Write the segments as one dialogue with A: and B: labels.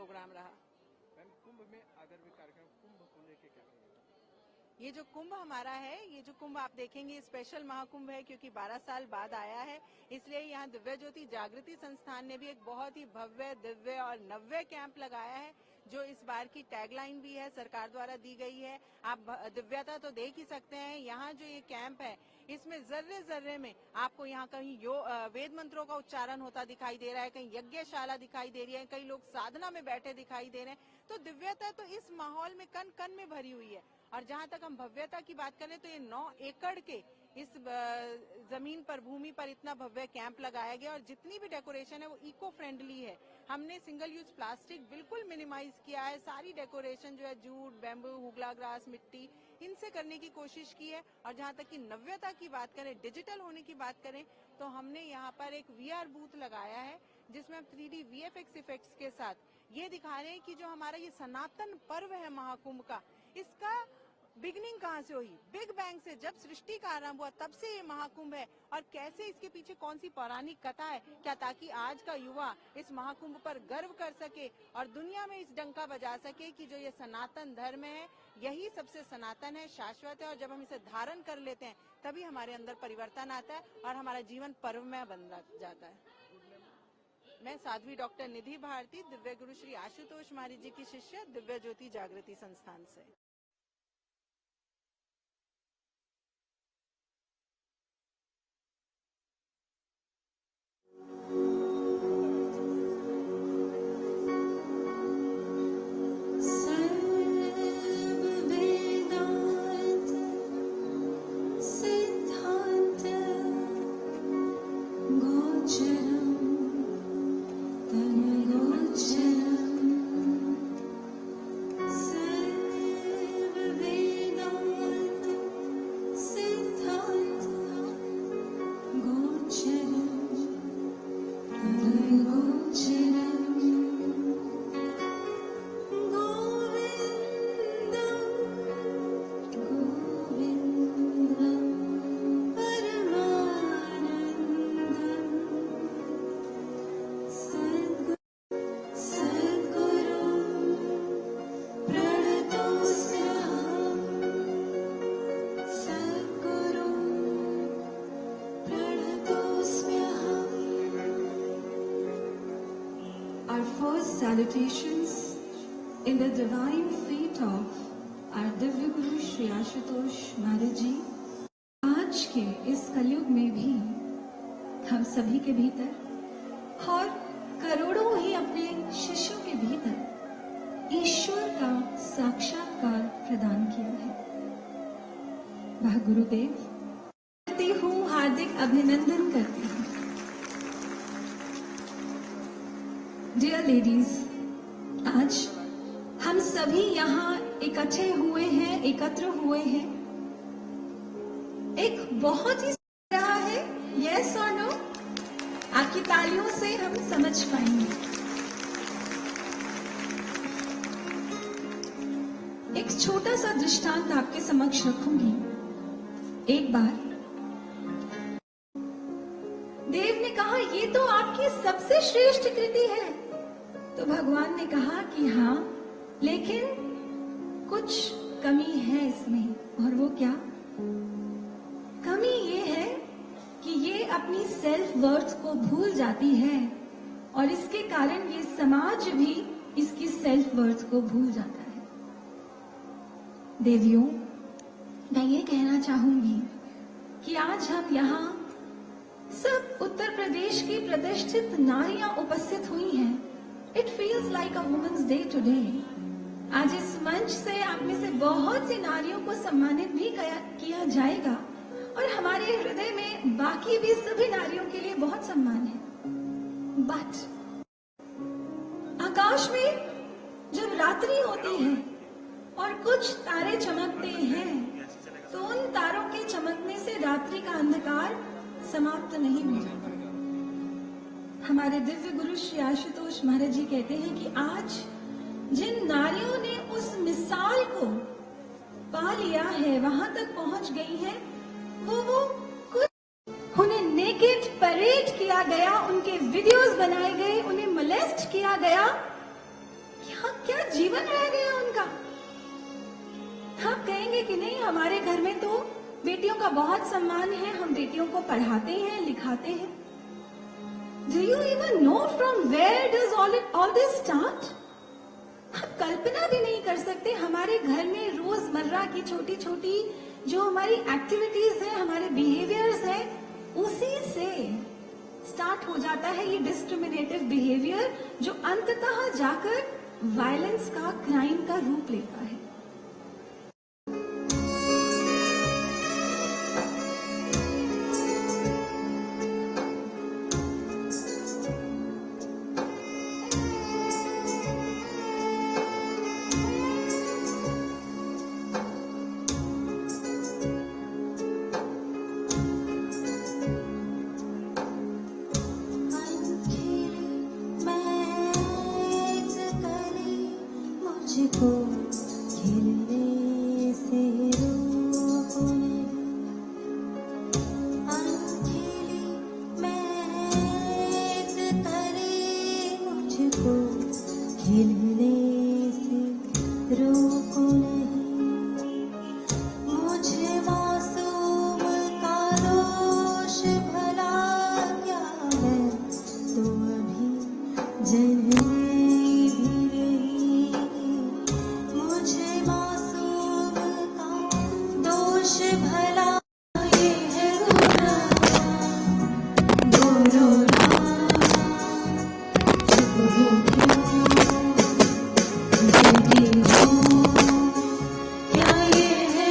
A: Programme रहा।
B: कुंभ में आदरवीय कार्यक्रम कुंभ को लेकर क्या कहेंगे?
A: ये जो कुंभ हमारा है, ये जो कुंभ आप देखेंगे स्पेशल महाकुंभ है, क्योंकि 12 साल बाद आया है। इसलिए यहाँ दिव्य ज्योति जागृति संस्थान ने भी एक बहुत ही भव्य, दिव्य और नव्य कैंप लगाया है, जो इस बार की टैगलाइन भी है, सरकार द्वारा दी गई है। आप दिव्यता तो देख ही सकते हैं। यहाँ जो ये कैंप है, इसमें जर्रे जर्रे में आपको यहाँ कहीं वेद मंत्रों का उच्चारण होता दिखाई दे रहा है, कहीं यज्ञशाला दिखाई दे रही है, कई लोग साधना में बैठे दिखाई दे रहे हैं। तो दिव्यता तो इस माहौल में कण कण में भरी हुई है। और जहाँ तक हम भव्यता की बात करें तो ये 9 एकड़ के इस जमीन पर, भूमि पर इतना भव्य कैंप लगाया गया और जितनी भी डेकोरेशन है वो इको फ्रेंडली है। हमने सिंगल यूज प्लास्टिक बिल्कुल मिनिमाइज किया है। सारी डेकोरेशन जो है जूट, बैम्बू, हुगला ग्रास, मिट्टी, इनसे करने की कोशिश की है। और जहाँ तक की नव्यता की बात करें, डिजिटल होने की बात करें, तो हमने यहाँ पर एक VR बूथ लगाया है, जिसमें हम 3D VFX इफेक्ट्स के साथ ये दिखा रहे हैं कि जो हमारा ये सनातन पर्व है महाकुंभ का, इसका बिगनिंग कहाँ से हुई, बिग बैंग से, जब सृष्टि का आरंभ हुआ तब से ये महाकुंभ है। और कैसे इसके पीछे कौन सी पौराणिक कथा है क्या, ताकि आज का युवा इस महाकुंभ पर गर्व कर सके और दुनिया में इस डंका बजा सके कि जो ये सनातन धर्म है, यही सबसे सनातन है, शाश्वत है। और जब हम इसे धारण कर लेते हैं तभी हमारे अंदर परिवर्तन आता है और हमारा जीवन पर्वमय बन जाता है। मैं साध्वी डॉक्टर निधि भारती, दिव्य गुरु श्री आशुतोष महाराज जी की शिष्य, दिव्य ज्योति जागृति संस्थान से।
C: Our first salutations in the divine feet of our Divya Guru Shri Ashutosh Maharaj Ji। आज के इस कलयुग में भी हम सभी के भीतर और करोड़ों ही अपने शिष्यों के भीतर ईश्वर का साक्षात्कार प्रदान किया है। वह गुरुदेव करती हूँ, हार्दिक अभिनंदन करती हूँ। डियर लेडीज, आज हम सभी यहाँ इकट्ठे हुए हैं, एकत्र हुए हैं। एक बहुत ही रहा है, यस और नो? आपकी तालियों से हम समझ पाएंगे। एक छोटा सा दृष्टांत आपके समक्ष रखूंगी। एक बार देव ने कहा, ये तो आपकी सबसे श्रेष्ठ कृति है। तो भगवान ने कहा कि हाँ, लेकिन कुछ कमी है इसमें। और वो क्या कमी? ये है कि ये अपनी सेल्फ वर्थ को भूल जाती है और इसके कारण ये समाज भी इसकी सेल्फ वर्थ को भूल जाता है। देवियों, मैं ये कहना चाहूंगी कि आज हम यहाँ सब उत्तर प्रदेश की प्रतिष्ठित नारियां उपस्थित हुई हैं। It feels like a woman's day today। आज इस मंच से आप में से बहुत सी नारियों को सम्मानित भी किया जाएगा और हमारे हृदय में बाकी भी सभी नारियों के लिए बहुत सम्मान है। बट आकाश में जब रात्रि होती है और कुछ तारे चमकते हैं, तो उन तारों के चमकने से रात्रि का अंधकार समाप्त नहीं हो जाता। हमारे दिव्य गुरु श्री आशुतोष महाराज जी कहते हैं कि आज जिन नारियों ने उस मिसाल को पा लिया है, वहां तक पहुंच गई है, वो कुछ उन्हें नेकेड परेड किया गया, उनके वीडियोस बनाए गए, उन्हें मोलेस्ट किया गया हमारे घर में तो बेटियों का बहुत सम्मान है, हम बेटियों को पढ़ाते हैं, लिखाते हैं। Do you even know from where does all this start? हम कल्पना भी नहीं कर सकते हमारे घर में रोजमर्रा की छोटी छोटी जो हमारी एक्टिविटीज है, हमारे बिहेवियर्स है, उसी से स्टार्ट हो जाता है ये डिस्क्रिमिनेटिव बिहेवियर, जो अंततः जाकर वायलेंस का, क्राइम का रूप लेता है।
D: मुझको खिलने से रोको नहीं, अनखिली महक करे मुझको खिलने से रोको नहीं। मुझे मासूम का दोष भला क्या है, तो अभी जनने भला ये है चुप हो बेटी हो, क्या ये है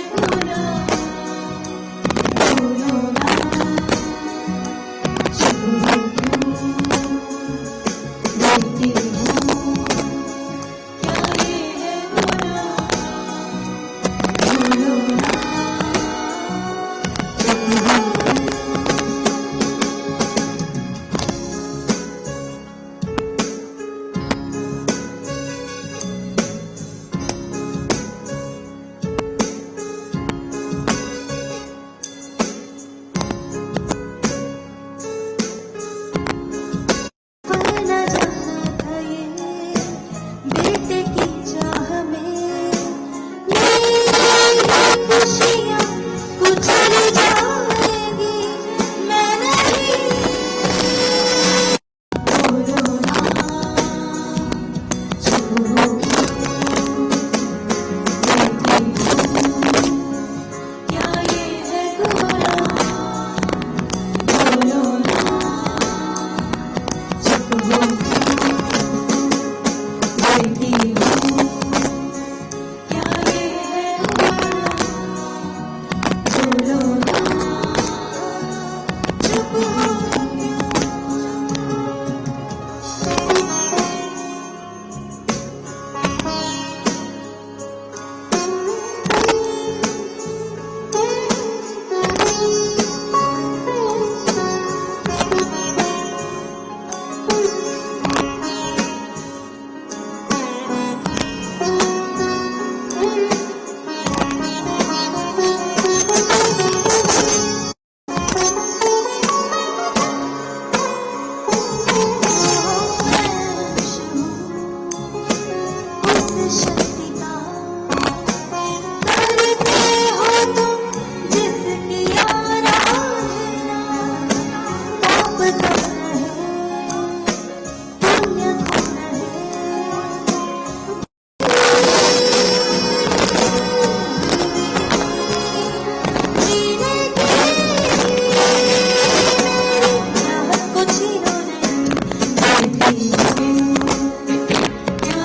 D: चुप हो बेटी हो, क्या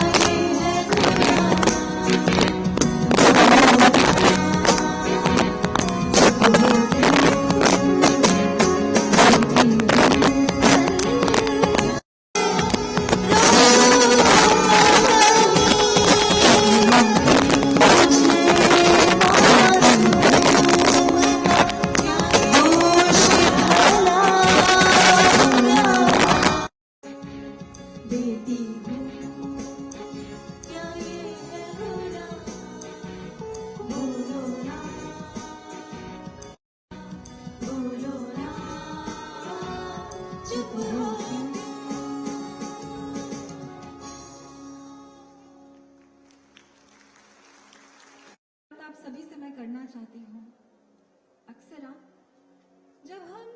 D: ये है
C: चाहती हूँ। अक्सर जब हम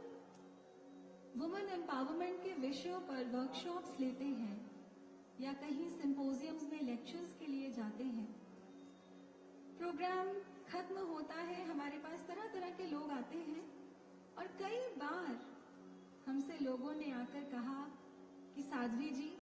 C: वुमेन एम्पावरमेंट के विषयों पर वर्कशॉप्स लेते हैं या कहीं सिंपोजियम्स में लेक्चर्स के लिए जाते हैं, प्रोग्राम खत्म होता है, हमारे पास तरह तरह के लोग आते हैं और कई बार हमसे लोगों ने आकर कहा कि साध्वी जी,